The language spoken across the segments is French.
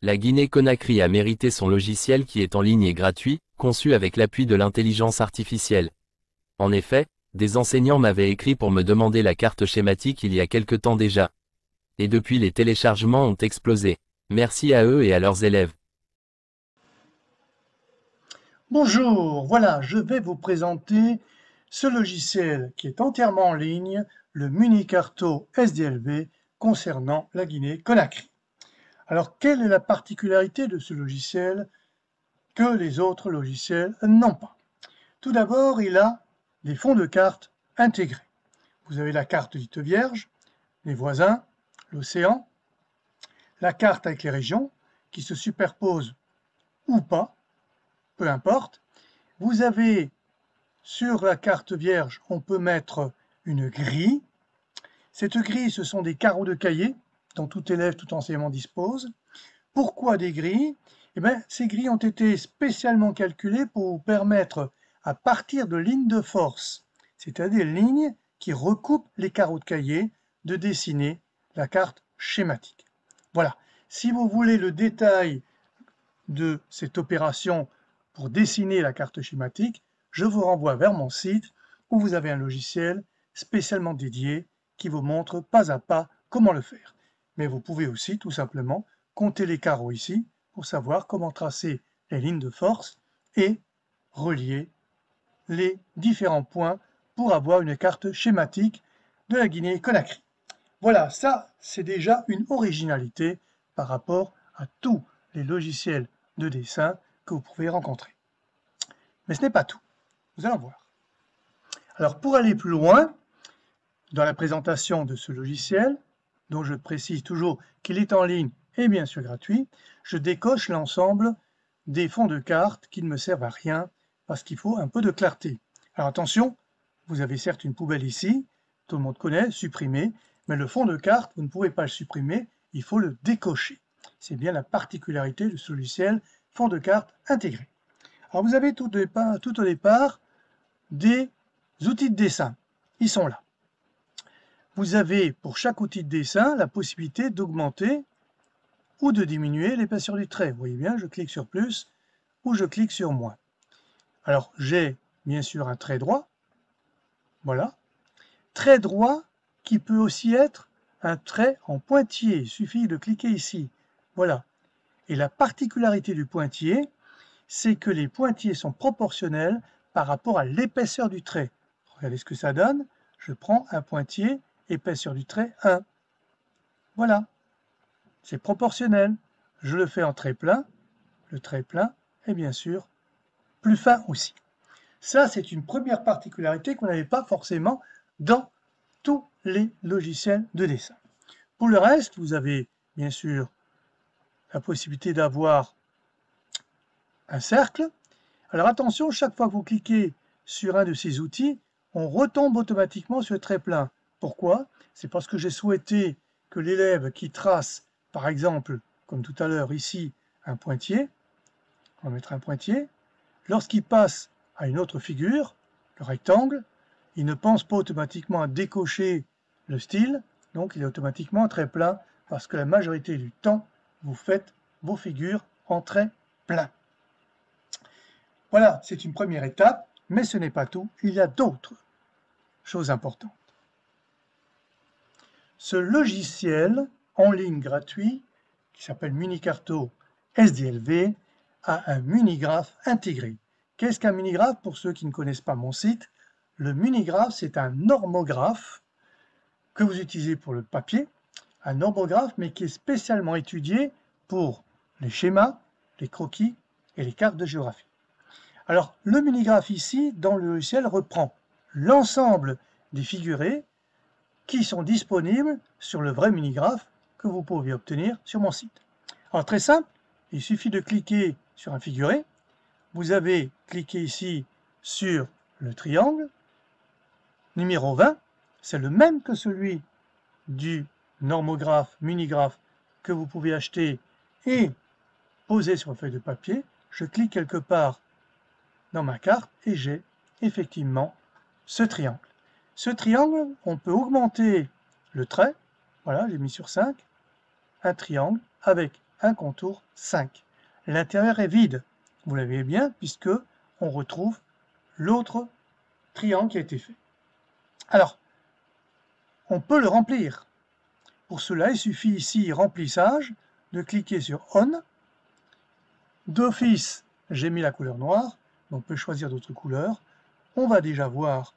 La Guinée-Conakry a mérité son logiciel qui est en ligne et gratuit, conçu avec l'appui de l'intelligence artificielle. En effet, des enseignants m'avaient écrit pour me demander la carte schématique il y a quelque temps déjà. Et depuis les téléchargements ont explosé. Merci à eux et à leurs élèves. Bonjour, voilà, je vais vous présenter ce logiciel qui est entièrement en ligne, le Minicarto SDLV concernant la Guinée-Conakry. Alors, quelle est la particularité de ce logiciel que les autres logiciels n'ont pas? Tout d'abord, il a des fonds de carte intégrés. Vous avez la carte dite vierge, les voisins, l'océan, la carte avec les régions qui se superposent ou pas, peu importe. Vous avez sur la carte vierge, on peut mettre une grille. Cette grille, ce sont des carreaux de cahier dont tout élève, tout enseignement dispose. Pourquoi des grilles? Eh bien, ces grilles ont été spécialement calculées pour vous permettre, à partir de lignes de force, c'est-à-dire lignes qui recoupent les carreaux de cahier, de dessiner la carte schématique. Voilà. Si vous voulez le détail de cette opération pour dessiner la carte schématique, je vous renvoie vers mon site où vous avez un logiciel spécialement dédié qui vous montre pas à pas comment le faire. Mais vous pouvez aussi tout simplement compter les carreaux ici pour savoir comment tracer les lignes de force et relier les différents points pour avoir une carte schématique de la Guinée-Conakry. Voilà, ça c'est déjà une originalité par rapport à tous les logiciels de dessin que vous pouvez rencontrer. Mais ce n'est pas tout, vous allez en voir. Alors pour aller plus loin dans la présentation de ce logiciel, dont je précise toujours qu'il est en ligne et bien sûr gratuit, je décoche l'ensemble des fonds de cartes qui ne me servent à rien parce qu'il faut un peu de clarté. Alors attention, vous avez certes une poubelle ici, tout le monde connaît, supprimer, mais le fond de carte, vous ne pouvez pas le supprimer, il faut le décocher. C'est bien la particularité de ce logiciel fond de carte intégré. Alors vous avez tout au départ des outils de dessin. Ils sont là. Vous avez pour chaque outil de dessin la possibilité d'augmenter ou de diminuer l'épaisseur du trait. Vous voyez bien, je clique sur plus ou je clique sur moins. Alors j'ai bien sûr un trait droit. Voilà. Trait droit qui peut aussi être un trait en pointillé. Il suffit de cliquer ici. Voilà. Et la particularité du pointillé, c'est que les pointillés sont proportionnels par rapport à l'épaisseur du trait. Regardez ce que ça donne. Je prends un pointillé, épaisseur du trait 1. Voilà. C'est proportionnel. Je le fais en trait plein. Le trait plein est bien sûr plus fin aussi. Ça, c'est une première particularité qu'on n'avait pas forcément dans tous les logiciels de dessin. Pour le reste, vous avez bien sûr la possibilité d'avoir un cercle. Alors attention, chaque fois que vous cliquez sur un de ces outils, on retombe automatiquement sur le trait plein. Pourquoi? C'est parce que j'ai souhaité que l'élève qui trace, par exemple, comme tout à l'heure ici, un pointillé, on va mettre un pointillé, lorsqu'il passe à une autre figure, le rectangle, il ne pense pas automatiquement à décocher le style, donc il est automatiquement trait plein, parce que la majorité du temps, vous faites vos figures en trait plein. Voilà, c'est une première étape, mais ce n'est pas tout, il y a d'autres choses importantes. Ce logiciel en ligne gratuit, qui s'appelle Minicarto SDLV, a un munigraphe intégré. Qu'est-ce qu'un munigraphe pour ceux qui ne connaissent pas mon site? Le munigraphe, c'est un normographe que vous utilisez pour le papier, un normographe, mais qui est spécialement étudié pour les schémas, les croquis et les cartes de géographie. Alors, le munigraphe ici, dans le logiciel, reprend l'ensemble des figurés qui sont disponibles sur le vrai munigraphe que vous pouvez obtenir sur mon site. Alors, très simple, il suffit de cliquer sur un figuré. Vous avez cliqué ici sur le triangle. Numéro 20, c'est le même que celui du normographe, munigraphe que vous pouvez acheter et poser sur une feuille de papier. Je clique quelque part dans ma carte et j'ai effectivement ce triangle. Ce triangle, on peut augmenter le trait. Voilà, j'ai mis sur 5. Un triangle avec un contour 5. L'intérieur est vide, vous l'avez bien, puisque on retrouve l'autre triangle qui a été fait. Alors, on peut le remplir. Pour cela, il suffit ici, remplissage, de cliquer sur On. D'office, j'ai mis la couleur noire, mais on peut choisir d'autres couleurs. On va déjà voir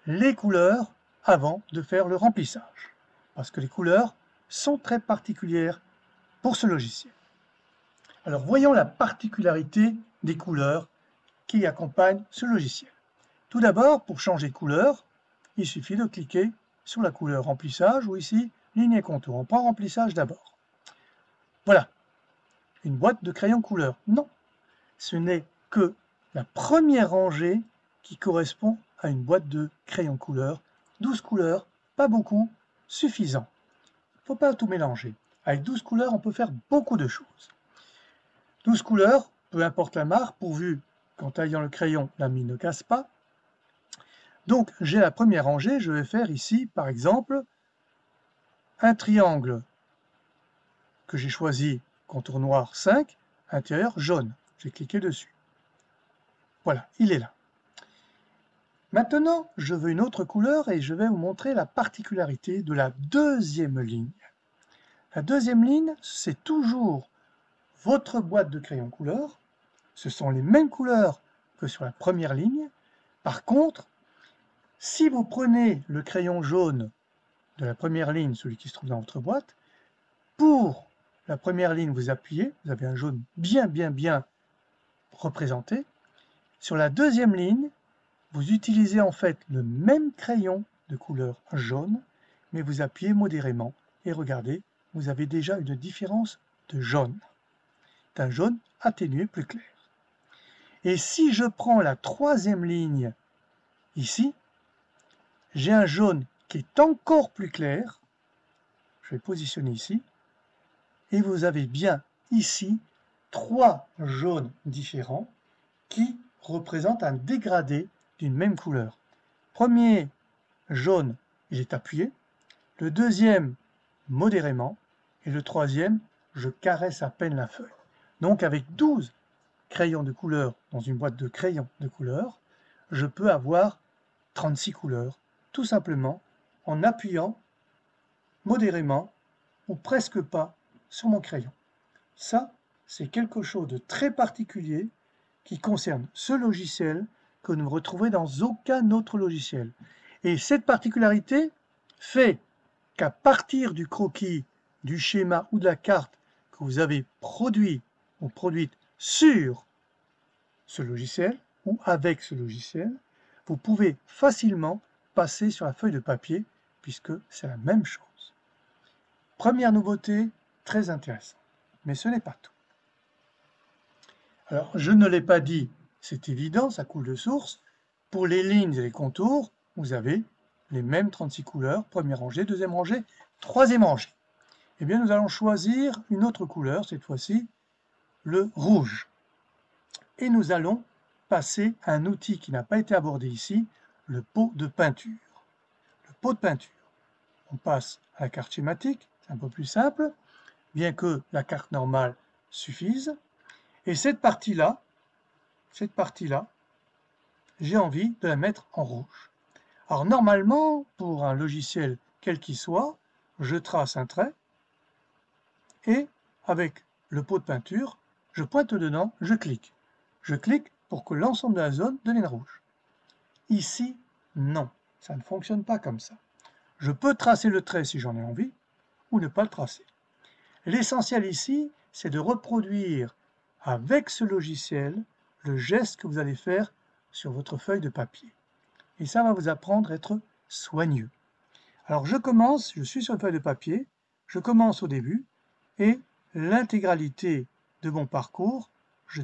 les couleurs avant de faire le remplissage, parce que les couleurs sont très particulières pour ce logiciel. Alors voyons la particularité des couleurs qui accompagnent ce logiciel. Tout d'abord, pour changer de couleur, il suffit de cliquer sur la couleur remplissage ou ici, ligne et contour. On prend remplissage d'abord. Voilà, une boîte de crayons couleur. Non, ce n'est que la première rangée qui correspond à une boîte de crayons couleur. 12 couleurs, pas beaucoup, suffisant. Il ne faut pas tout mélanger. Avec 12 couleurs, on peut faire beaucoup de choses. 12 couleurs, peu importe la marque, pourvu qu'en taillant le crayon, la mine ne casse pas. Donc, j'ai la première rangée, je vais faire ici, par exemple, un triangle que j'ai choisi, contour noir 5, intérieur jaune. J'ai cliqué dessus. Voilà, il est là. Maintenant, je veux une autre couleur et je vais vous montrer la particularité de la deuxième ligne. La deuxième ligne, c'est toujours votre boîte de crayon couleur. Ce sont les mêmes couleurs que sur la première ligne. Par contre, si vous prenez le crayon jaune de la première ligne, celui qui se trouve dans votre boîte, pour la première ligne, vous appuyez, vous avez un jaune bien représenté. Sur la deuxième ligne, vous utilisez en fait le même crayon de couleur jaune, mais vous appuyez modérément. Et regardez, vous avez déjà une différence de jaune. C'est un jaune atténué plus clair. Et si je prends la troisième ligne ici, j'ai un jaune qui est encore plus clair. Je vais positionner ici. Et vous avez bien ici 3 jaunes différents qui représentent un dégradé d'une même couleur. Premier jaune, il est appuyé. Le deuxième, modérément. Et le troisième, je caresse à peine la feuille. Donc avec 12 crayons de couleur dans une boîte de crayons de couleur, je peux avoir 36 couleurs, tout simplement en appuyant modérément ou presque pas sur mon crayon. Ça, c'est quelque chose de très particulier qui concerne ce logiciel que vous ne retrouvez dans aucun autre logiciel. Et cette particularité fait qu'à partir du croquis, du schéma ou de la carte que vous avez produit ou produite sur ce logiciel ou avec ce logiciel, vous pouvez facilement passer sur la feuille de papier puisque c'est la même chose. Première nouveauté, très intéressante. Mais ce n'est pas tout. Alors, je ne l'ai pas dit, c'est évident, ça coule de source. Pour les lignes et les contours, vous avez les mêmes 36 couleurs, première rangée, deuxième rangée, troisième rangée. Eh bien, nous allons choisir une autre couleur, cette fois-ci, le rouge. Et nous allons passer à un outil qui n'a pas été abordé ici, le pot de peinture. Le pot de peinture. On passe à la carte schématique, c'est un peu plus simple, bien que la carte normale suffise. Et cette partie-là, j'ai envie de la mettre en rouge. Alors normalement, pour un logiciel quel qu'il soit, je trace un trait et avec le pot de peinture, je pointe dedans, je clique. Je clique pour que l'ensemble de la zone devienne rouge. Ici, non, ça ne fonctionne pas comme ça. Je peux tracer le trait si j'en ai envie, ou ne pas le tracer. L'essentiel ici, c'est de reproduire avec ce logiciel le geste que vous allez faire sur votre feuille de papier. Et ça va vous apprendre à être soigneux. Alors je suis sur une feuille de papier, je commence au début, et l'intégralité de mon parcours, je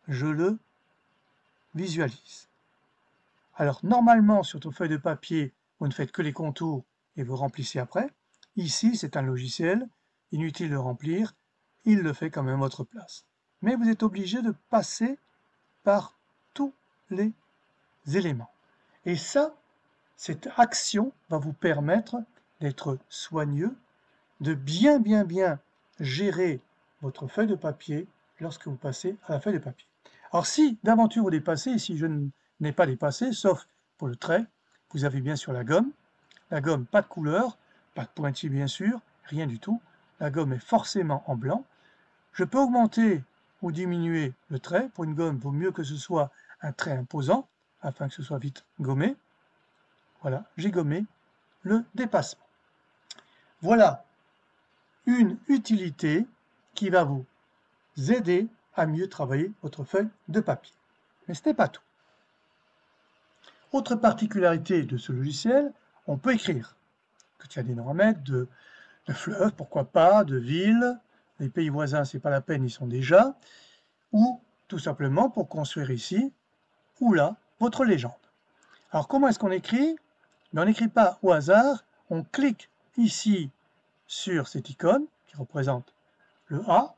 le visualise. Alors normalement, sur votre feuille de papier, vous ne faites que les contours et vous remplissez après. Ici, c'est un logiciel, inutile de remplir, il le fait quand même à votre place. Mais vous êtes obligé de passer par tous les éléments. Et ça, cette action va vous permettre d'être soigneux, de bien gérer votre feuille de papier lorsque vous passez à la feuille de papier. Alors si d'aventure vous dépassez, et si je n'ai pas dépassé, sauf pour le trait, vous avez bien sûr la gomme, pas de couleur, pas de pointillé bien sûr, rien du tout, la gomme est forcément en blanc. Je peux augmenter ou diminuer le trait, pour une gomme, il vaut mieux que ce soit un trait imposant, afin que ce soit vite gommé. Voilà, j'ai gommé le dépassement. Voilà une utilité qui va vous aider à mieux travailler votre feuille de papier. Mais ce n'est pas tout. Autre particularité de ce logiciel, on peut écrire. Il y a des paramètres de fleuves, pourquoi pas, de villes, les pays voisins, c'est pas la peine, ils sont déjà, ou tout simplement pour construire ici ou là votre légende. Alors comment est-ce qu'on écrit? Mais on n'écrit pas au hasard, on clique ici sur cette icône qui représente le A.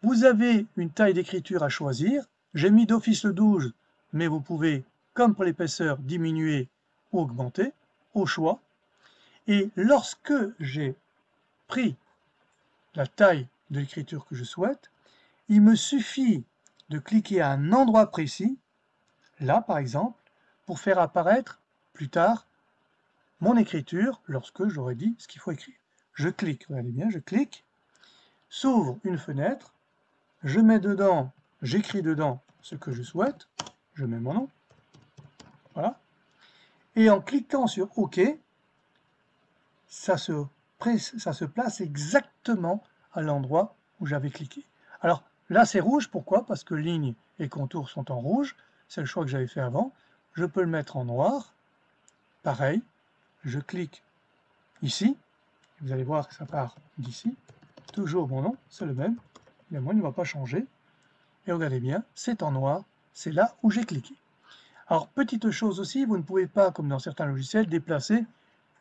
Vous avez une taille d'écriture à choisir. J'ai mis d'office le 12, mais vous pouvez, comme pour l'épaisseur, diminuer ou augmenter au choix. Et lorsque j'ai pris la taille de l'écriture que je souhaite, il me suffit de cliquer à un endroit précis, là par exemple, pour faire apparaître plus tard mon écriture lorsque j'aurai dit ce qu'il faut écrire. Je clique, regardez bien, je clique, s'ouvre une fenêtre, je mets dedans, j'écris dedans ce que je souhaite, je mets mon nom, voilà, et en cliquant sur OK, ça se place exactement à l'endroit où j'avais cliqué. Alors là c'est rouge, pourquoi? Parce que lignes et contours sont en rouge, c'est le choix que j'avais fait avant. Je peux le mettre en noir, pareil, je clique ici, vous allez voir que ça part d'ici, toujours mon nom, c'est le même, évidemment il ne va pas changer, et regardez bien, c'est en noir, c'est là où j'ai cliqué. Alors petite chose aussi, vous ne pouvez pas, comme dans certains logiciels, déplacer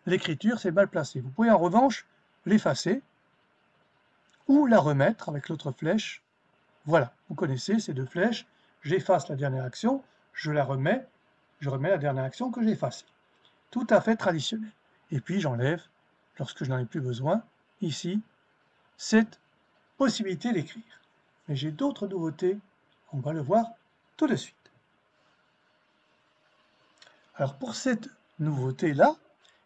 l'écriture, c'est mal placé. Vous pouvez en revanche l'effacer, ou la remettre avec l'autre flèche. Voilà, vous connaissez ces deux flèches, j'efface la dernière action, je remets la dernière action que j'ai effacée. Tout à fait traditionnel. Et puis j'enlève, lorsque je n'en ai plus besoin, ici, cette possibilité d'écrire. Mais j'ai d'autres nouveautés, on va le voir tout de suite. Alors pour cette nouveauté-là,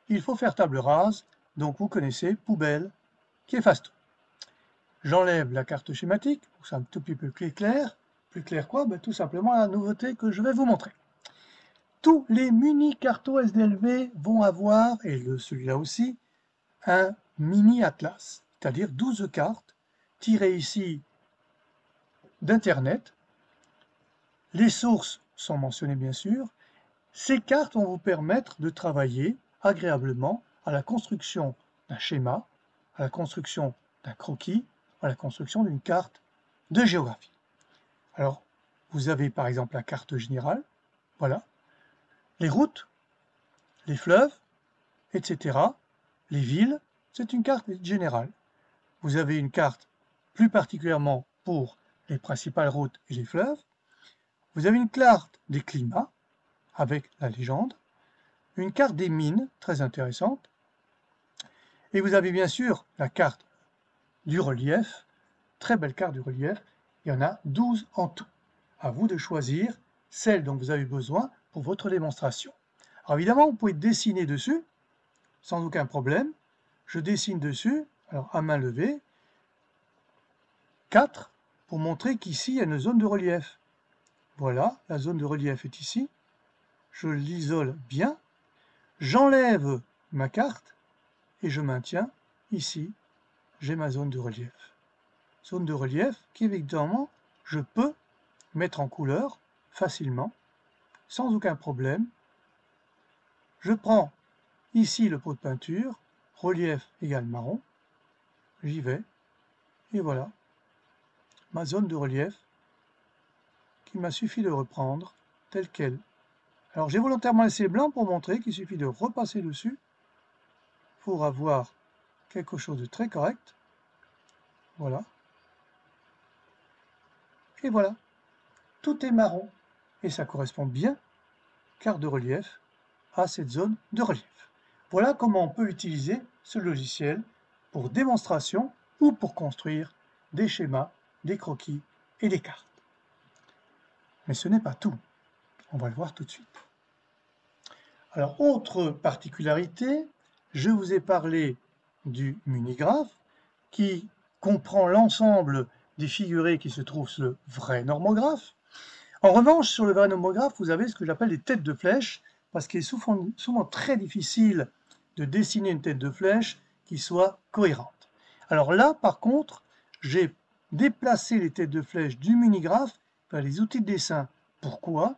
il faut faire table rase, donc vous connaissez, poubelle, qui efface tout. J'enlève la carte schématique, pour que c'est un tout petit peu plus clair. Plus clair quoi? Ben, tout simplement la nouveauté que je vais vous montrer. Tous les mini-cartos SDLV vont avoir, et celui-là aussi, un mini-atlas, c'est-à-dire 12 cartes, tirées ici d'Internet. Les sources sont mentionnées bien sûr. Ces cartes vont vous permettre de travailler agréablement à la construction d'un schéma, à la construction d'un croquis, à la construction d'une carte de géographie. Alors, vous avez par exemple la carte générale, voilà, les routes, les fleuves, etc., les villes, c'est une carte générale. Vous avez une carte plus particulièrement pour les principales routes et les fleuves. Vous avez une carte des climats, avec la légende, une carte des mines, très intéressante, et vous avez bien sûr la carte du relief, très belle carte du relief, il y en a 12 en tout. À vous de choisir celle dont vous avez besoin pour votre démonstration. Alors évidemment, vous pouvez dessiner dessus, sans aucun problème. Je dessine dessus, alors à main levée, 4, pour montrer qu'ici, il y a une zone de relief. Voilà, la zone de relief est ici. Je l'isole bien. J'enlève ma carte et je maintiens ici, j'ai ma zone de relief. Zone de relief qui, évidemment, je peux mettre en couleur facilement, sans aucun problème. Je prends ici le pot de peinture, relief égale marron, j'y vais, et voilà, ma zone de relief qu'il m'a suffi de reprendre telle qu'elle. Alors j'ai volontairement laissé blanc pour montrer qu'il suffit de repasser dessus pour avoir quelque chose de très correct. Voilà. Et voilà, tout est marron. Et ça correspond bien, carte de relief, à cette zone de relief. Voilà comment on peut utiliser ce logiciel pour démonstration ou pour construire des schémas, des croquis et des cartes. Mais ce n'est pas tout. On va le voir tout de suite. Alors, autre particularité, je vous ai parlé du munigraphe qui comprend l'ensemble des figurés qui se trouvent sur le vrai normographe. En revanche, sur le vrai normographe, vous avez ce que j'appelle des têtes de flèche, parce qu'il est souvent très difficile de dessiner une tête de flèche qui soit cohérente. Alors là, par contre, j'ai déplacé les têtes de flèche du munigraphe vers les outils de dessin. Pourquoi?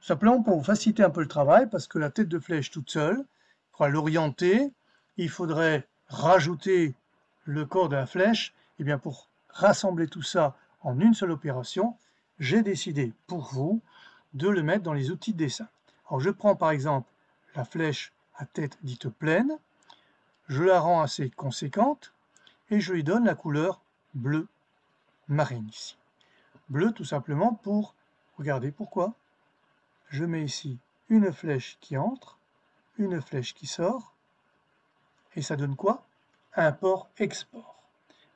Simplement pour vous faciliter un peu le travail, parce que la tête de flèche toute seule, il faudra l'orienter, il faudrait rajouter le corps de la flèche. Et bien pour rassembler tout ça en une seule opération, j'ai décidé pour vous de le mettre dans les outils de dessin. Alors je prends par exemple la flèche à tête dite pleine, je la rends assez conséquente et je lui donne la couleur bleu marine ici. Bleu tout simplement pour, regardez pourquoi, je mets ici une flèche qui entre, une flèche qui sort, et ça donne quoi? Import-export.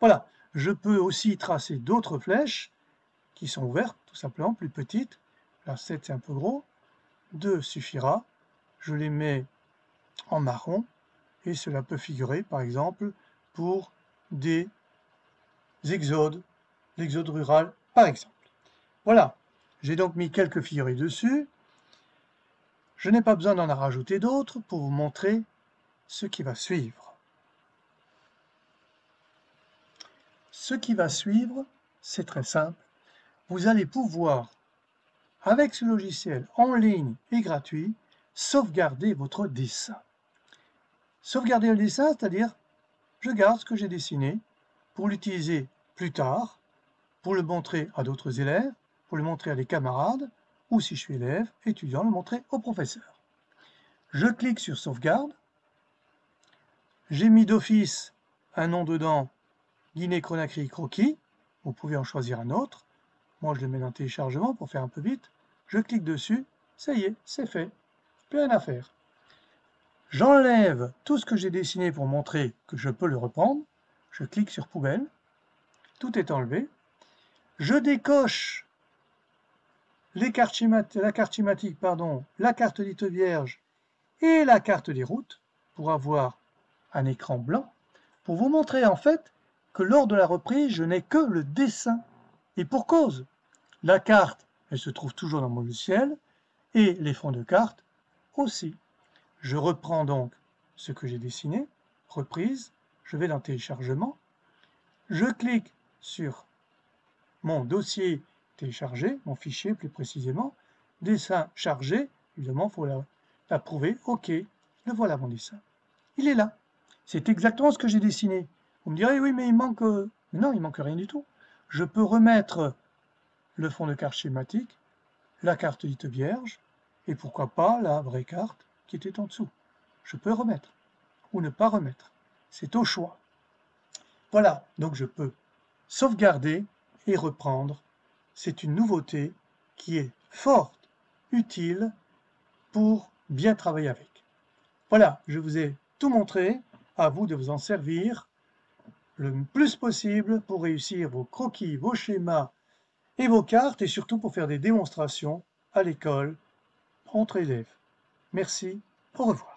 Voilà, je peux aussi tracer d'autres flèches qui sont ouvertes, tout simplement, plus petites. Là, 7 c'est un peu gros, 2 suffira. Je les mets en marron, et cela peut figurer, par exemple, pour des exodes, l'exode rural, par exemple. Voilà, j'ai donc mis quelques figurés dessus. Je n'ai pas besoin d'en rajouter d'autres pour vous montrer ce qui va suivre. Ce qui va suivre, c'est très simple. Vous allez pouvoir, avec ce logiciel en ligne et gratuit, sauvegarder votre dessin. Sauvegarder le dessin, c'est-à-dire, je garde ce que j'ai dessiné pour l'utiliser plus tard, pour le montrer à d'autres élèves, pour le montrer à des camarades, ou si je suis élève, étudiant, le montrer au professeur. Je clique sur sauvegarde. J'ai mis d'office un nom dedans, Guinée-Conakry Croquis. Vous pouvez en choisir un autre. Moi, je le mets dans téléchargement pour faire un peu vite. Je clique dessus. Ça y est, c'est fait. Plus rien à faire. J'enlève tout ce que j'ai dessiné pour montrer que je peux le reprendre. Je clique sur poubelle. Tout est enlevé. Je décoche la carte schématique, la carte dite vierge et la carte des routes pour avoir un écran blanc, pour vous montrer en fait que lors de la reprise, je n'ai que le dessin. Et pour cause, la carte, elle se trouve toujours dans mon logiciel, et les fonds de carte aussi. Je reprends donc ce que j'ai dessiné, reprise, je vais dans téléchargement, je clique sur mon dossier téléchargé, mon fichier plus précisément, dessin chargé, évidemment il faut l'approuver, ok, le voilà mon dessin. Il est là. C'est exactement ce que j'ai dessiné. Vous me direz, oui, mais il manque... Non, il manque rien du tout. Je peux remettre le fond de carte schématique, la carte dite vierge, et pourquoi pas la vraie carte qui était en dessous. Je peux remettre, ou ne pas remettre. C'est au choix. Voilà, donc je peux sauvegarder et reprendre. C'est une nouveauté qui est forte, utile, pour bien travailler avec. Voilà, je vous ai tout montré, à vous de vous en servir le plus possible pour réussir vos croquis, vos schémas et vos cartes, et surtout pour faire des démonstrations à l'école entre élèves. Merci, au revoir.